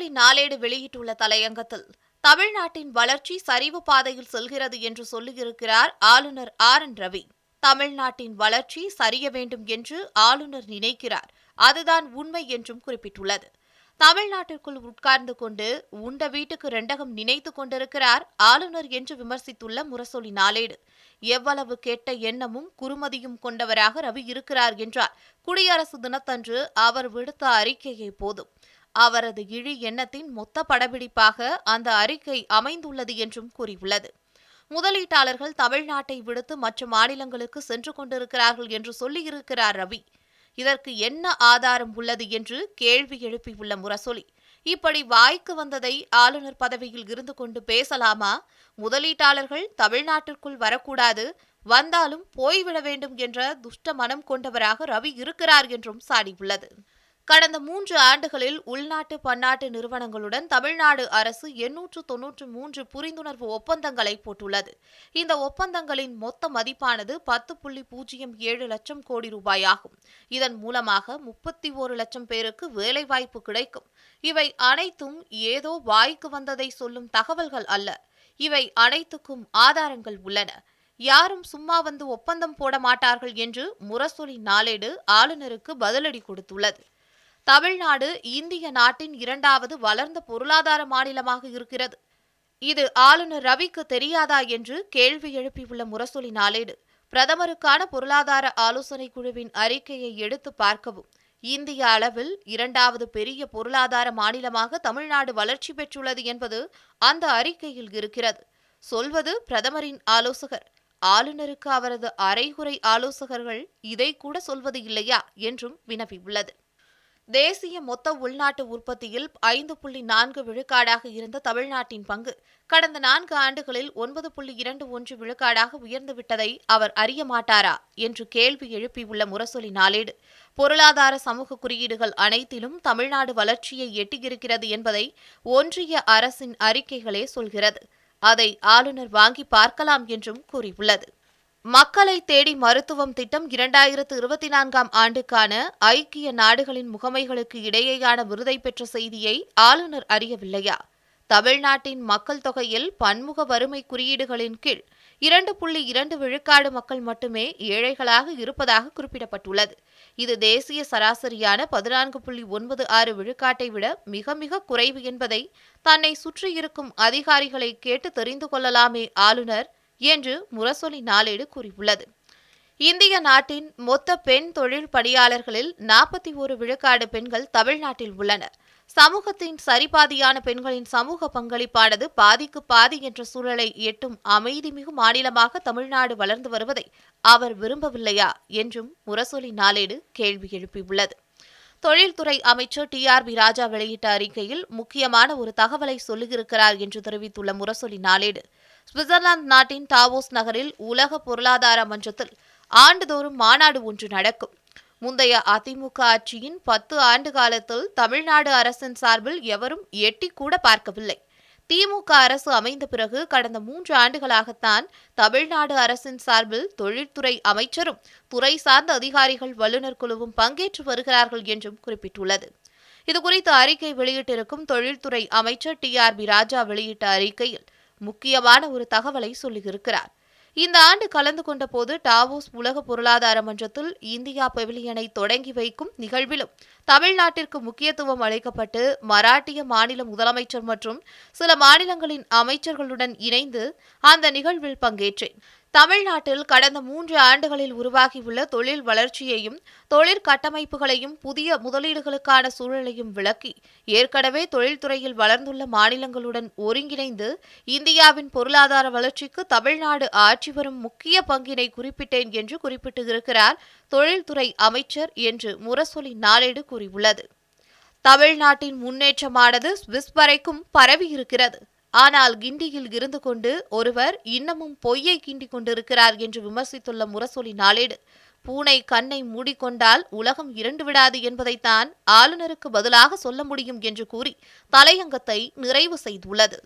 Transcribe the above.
முரசொலி நாளேடு வெளியிட்டுள்ள தலையங்கத்தில் தமிழ்நாட்டின் வளர்ச்சி சரிவு பாதையில் செல்கிறது என்று சொல்லியிருக்கிறார் ஆளுநர் RN ரவி. தமிழ்நாட்டின் வளர்ச்சி சரிய வேண்டும் என்று ஆளுநர் நினைக்கிறார், அதுதான் உண்மை என்றும் குறிப்பிட்டுள்ளது. தமிழ்நாட்டிற்குள் உட்கார்ந்து கொண்டு உண்ட வீட்டுக்கு ரெண்டகம் நினைத்துக் கொண்டிருக்கிறார் ஆளுநர் என்று விமர்சித்துள்ள முரசொலி நாளேடு. எவ்வளவு கெட்ட எண்ணமும் குறுமதியும் கொண்டவராக ரவி இருக்கிறார் என்றால் குடியரசு தினத்தன்று அவர் விடுத்த அறிக்கையே போதும். அவரது இழி எண்ணத்தின் மொத்த படப்பிடிப்பாக அந்த அறிக்கை அமைந்துள்ளது என்றும் கூறியுள்ளது. முதலீட்டாளர்கள் தமிழ்நாட்டை விடுத்து மற்ற மாநிலங்களுக்கு சென்று கொண்டிருக்கிறார்கள் என்று சொல்லியிருக்கிறார் ரவி. இதற்கு என்ன ஆதாரம் உள்ளது என்று கேள்வி எழுப்பியுள்ள முரசொலி, இப்படி வாய்க்கு வந்ததை ஆளுநர் பதவியில் இருந்து கொண்டு பேசலாமா? முதலீட்டாளர்கள் தமிழ்நாட்டிற்குள் வரக்கூடாது, வந்தாலும் போய்விட வேண்டும் என்ற துஷ்ட மனம் கொண்டவராக ரவி இருக்கிறார் என்றும் சாடியுள்ளது. கடந்த 3 ஆண்டுகளில் உள்நாட்டு பன்னாட்டு நிறுவனங்களுடன் தமிழ்நாடு அரசு 893 புரிந்துணர்வு ஒப்பந்தங்களை போட்டுள்ளது. இந்த ஒப்பந்தங்களின் மொத்த மதிப்பானது 10.07 லட்சம் கோடி ரூபாயாகும். இதன் மூலமாக 31 லட்சம் பேருக்கு வேலைவாய்ப்பு கிடைக்கும். இவை அனைத்தும் ஏதோ வாய்க்கு வந்ததை சொல்லும் தகவல்கள் அல்ல. இவை அனைத்துக்கும் ஆதாரங்கள் உள்ளன. யாரும் சும்மா வந்து ஒப்பந்தம் போட மாட்டார்கள் என்று முரசொலி நாளேடு ஆளுநருக்கு பதிலடி கொடுத்துள்ளது. தமிழ்நாடு இந்திய நாட்டின் 2வது வளர்ந்த பொருளாதார மாநிலமாக இருக்கிறது. இது ஆளுநர் ரவிக்கு தெரியாதா என்று கேள்வி எழுப்பியுள்ள முரசொலி நாளேடு, பிரதமருக்கான பொருளாதார ஆலோசனை குழுவின் அறிக்கையை எடுத்து பார்க்கவும். இந்திய அளவில் 2வது பெரிய பொருளாதார மாநிலமாக தமிழ்நாடு வளர்ச்சி பெற்றுள்ளது என்பது அந்த அறிக்கையில் இருக்கிறது. சொல்வது பிரதமரின் ஆலோசகர். ஆளுநருக்கு அவரது அரைகுறை ஆலோசகர்கள் இதை கூட சொல்வது இல்லையா என்றும் வினவியுள்ளது. தேசிய மொத்த உள்நாட்டு உற்பத்தியில் 5.4 விழுக்காடாக இருந்த தமிழ்நாட்டின் பங்கு கடந்த 4 ஆண்டுகளில் 9.21 விழுக்காடாக உயர்ந்துவிட்டதை அவர் அறிய மாட்டாரா என்று கேள்வி எழுப்பியுள்ள முரசொலி நாளேடு, பொருளாதார சமூக குறியீடுகள் அனைத்திலும் தமிழ்நாடு வளர்ச்சியை எட்டியிருக்கிறது என்பதை ஒன்றிய அரசின் அறிக்கைகளே சொல்கிறது. அதை ஆளுநர் வாங்கி பார்க்கலாம் என்றும் கூறியுள்ளது. மக்களை தேடி மருத்துவம் திட்டம் 2024ஆம் ஆண்டுக்கான ஐக்கிய நாடுகளின் முகமைகளுக்கு இடையேயான விருதை பெற்ற செய்தியை ஆளுநர் அறியவில்லையா? தமிழ்நாட்டின் மக்கள் தொகையில் பன்முக வறுமை குறியீடுகளின் கீழ் 2.2 விழுக்காடு மக்கள் மட்டுமே ஏழைகளாக இருப்பதாக குறிப்பிடப்பட்டுள்ளது. இது தேசிய சராசரியான 14.96 விழுக்காட்டை விட மிக மிக குறைவு என்பதை தன்னை சுற்றியிருக்கும் அதிகாரிகளை கேட்டு தெரிந்து கொள்ளலாமே ஆளுநர் என்று முரசொலி நாளேடு கூறியுள்ளது. இந்திய நாட்டின் மொத்த பெண் தொழில் பணியாளர்களில் 41 விழுக்காடு பெண்கள் தமிழ்நாட்டில் உள்ளனர். சமூகத்தின் சரிபாதியான பெண்களின் சமூக பங்களிப்பானது பாதிக்கு பாதி என்ற சூழலை எட்டும் அமைதிமிகு மாநிலமாக தமிழ்நாடு வளர்ந்து வருவதை அவர் விரும்பவில்லையா என்றும் முரசொலி நாளேடு கேள்வி எழுப்பியுள்ளது. தொழில்துறை அமைச்சர் TRB ராஜா வெளியிட்ட அறிக்கையில் முக்கியமான ஒரு தகவலை சொல்லியிருக்கிறார் என்று தெரிவித்துள்ள முரசொலி நாளேடு, சுவிட்சர்லாந்து நாட்டின் டாவோஸ் நகரில் உலக பொருளாதார மன்றத்தில் ஆண்டுதோறும் மாநாடு ஒன்று நடக்கும். முந்தைய அதிமுக ஆட்சியின் 10 ஆண்டு காலத்தில் தமிழ்நாடு அரசின் சார்பில் எவரும் எட்டி கூட பார்க்கவில்லை. திமுக அரசு அமைந்த பிறகு கடந்த 3 ஆண்டுகளாகத்தான் தமிழ்நாடு அரசின் சார்பில் தொழில்துறை அமைச்சரும் துறை சார்ந்த அதிகாரிகள் வல்லுநர் குழுவும் பங்கேற்று வருகிறார்கள் என்றும் குறிப்பிட்டுள்ளது. இதுகுறித்து அறிக்கை வெளியிட்டிருக்கும் தொழில்துறை அமைச்சர் TRB ராஜா வெளியிட்ட அறிக்கையில் முக்கியமான ஒரு தகவலை சொல்லியிருக்கிறார். இந்த ஆண்டு கலந்து கொண்ட போது டாவோஸ் உலக பொருளாதார மன்றத்தில் இந்தியா பெவிலியனை தொடங்கி வைக்கும் நிகழ்விலும் தமிழ்நாட்டிற்கு முக்கியத்துவம் அளிக்கப்பட்டு மராட்டிய மாநில முதலமைச்சர் மற்றும் சில மாநிலங்களின் அமைச்சர்களுடன் இணைந்து அந்த நிகழ்வில் பங்கேற்றேன். தமிழ்நாட்டில் கடந்த 3 ஆண்டுகளில் உருவாகியுள்ள தொழில் வளர்ச்சியையும் தொழிற்கட்டமைப்புகளையும் புதிய முதலீடுகளுக்கான சூழலையும் விளக்கி ஏற்கனவே தொழில்துறையில் வளர்ந்துள்ள மாநிலங்களுடன் ஒருங்கிணைந்து இந்தியாவின் பொருளாதார வளர்ச்சிக்கு தமிழ்நாடு ஆற்றி வரும் முக்கிய பங்கினை குறிப்பிட்டேன் என்று குறிப்பிட்டிருக்கிறார் தொழில்துறை அமைச்சர் என்று முரசொலி நாளேடு கூறியுள்ளது. தமிழ்நாட்டின் முன்னேற்றமானது ஸ்விஸ் வரைக்கும் பரவியிருக்கிறது. ஆனால் கிண்டியில் இருந்து கொண்டு ஒருவர் இன்னமும் பொய்யை கிண்டிக் கொண்டிருக்கிறார் என்று விமர்சித்துள்ள முரசொலி நாளேடு, பூனை கண்ணை மூடிக்கொண்டால் உலகம் இருண்டு விடாது என்பதைத்தான் ஆளுநருக்கு பதிலாக சொல்ல முடியும் என்று கூறி தலையங்கத்தை நிறைவு செய்துள்ளது.